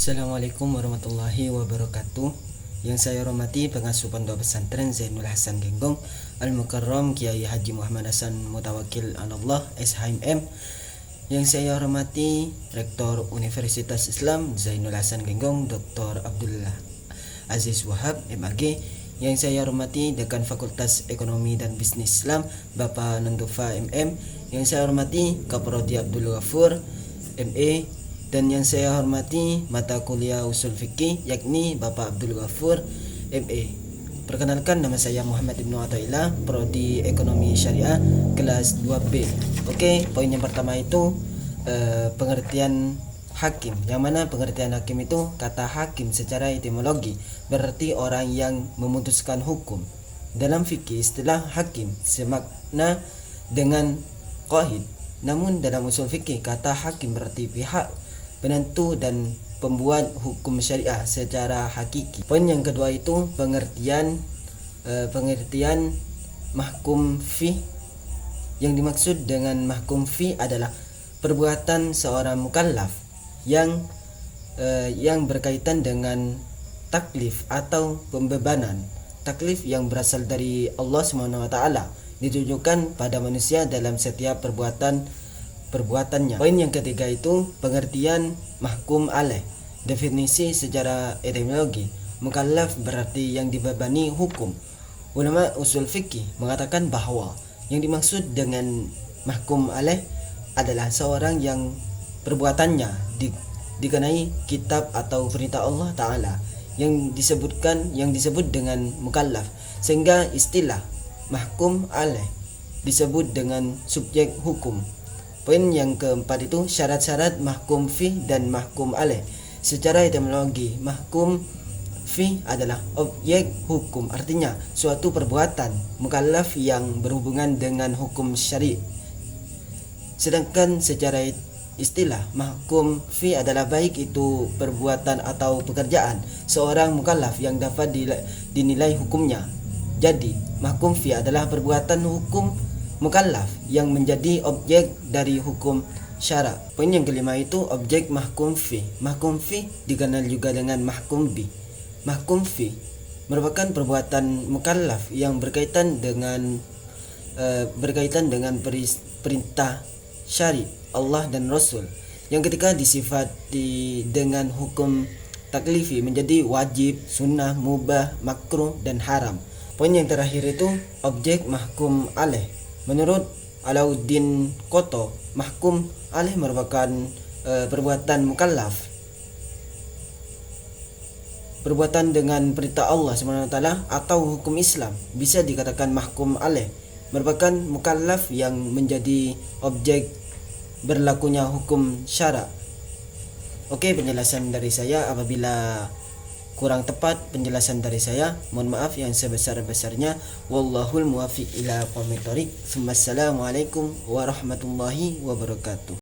Assalamualaikum warahmatullahi wabarakatuh. Yang saya hormati pengasuh Pondok Pesantren Zainul Hasan Genggong Al-Mukarram Kiai Haji Muhammad Hasan Mutawakil Anallah SHMM. Yang saya hormati Rektor Universitas Islam Zainul Hasan Genggong Dr. Abdullah Aziz Wahab MAG. Yang saya hormati Dekan Fakultas Ekonomi dan Bisnis Islam Bapak Nandufa MM. Yang saya hormati Kaprodi Abdul Ghafur MA. Dan yang saya hormati mata kuliah usul fikih yakni Bapak Abdul Ghafur MA. Perkenalkan, nama saya Muhammad Ibnu Athaillah, Prodi Ekonomi Syariah kelas 2B. Oke, poin yang pertama itu pengertian hakim. Yang mana pengertian hakim itu kata hakim secara etimologi berarti orang yang memutuskan hukum. Dalam fikih istilah hakim semakna dengan qahid. Namun dalam usul fikih kata hakim berarti pihak penentu dan pembuat hukum syariah secara hakiki. Poin yang kedua itu pengertian mahkum fi. Yang dimaksud dengan mahkum fi adalah perbuatan seorang mukallaf yang berkaitan dengan taklif atau pembebanan. Taklif yang berasal dari Allah SWT ditujukan pada manusia dalam setiap perbuatannya. Poin yang ketiga itu pengertian mahkum alaih. Definisi secara etimologi, mukallaf berarti yang dibebani hukum. Ulama usul fikih mengatakan bahwa yang dimaksud dengan mahkum alaih adalah seorang yang perbuatannya dikenai kitab atau perintah Allah Ta'ala yang disebut dengan mukallaf, sehingga istilah mahkum alaih disebut dengan subjek hukum. Poin yang keempat itu syarat-syarat mahkum fi dan mahkum alaih. Secara etimologi, mahkum fi adalah objek hukum, artinya suatu perbuatan mukallaf yang berhubungan dengan hukum syari'. Sedangkan secara istilah, mahkum fi adalah baik itu perbuatan atau pekerjaan seorang mukallaf yang dapat dinilai hukumnya. Jadi, mahkum fi adalah perbuatan hukum mukallaf yang menjadi objek dari hukum syara'. Poin yang kelima itu objek mahkum fi. Mahkum fi dikenal juga dengan mahkum bi. Mahkum fi merupakan perbuatan mukallaf yang berkaitan dengan perintah syari' Allah dan Rasul, yang ketika disifati dengan hukum taklifi menjadi wajib, sunnah, mubah, makruh, dan haram. Poin yang terakhir itu objek mahkum alaih. Menurut Alauddin Koto, mahkum alaih merupakan perbuatan mukallaf, perbuatan dengan perintah Allah SWT atau hukum Islam. Bisa dikatakan mahkum alaih merupakan mukallaf yang menjadi objek berlakunya hukum syara'. Oke, penjelasan dari saya. Apabila kurang tepat penjelasan dari saya, mohon maaf yang sebesar-besarnya. Wallahul muwaffiq ila aqwamit thoriq. Assalamualaikum warahmatullahi wabarakatuh.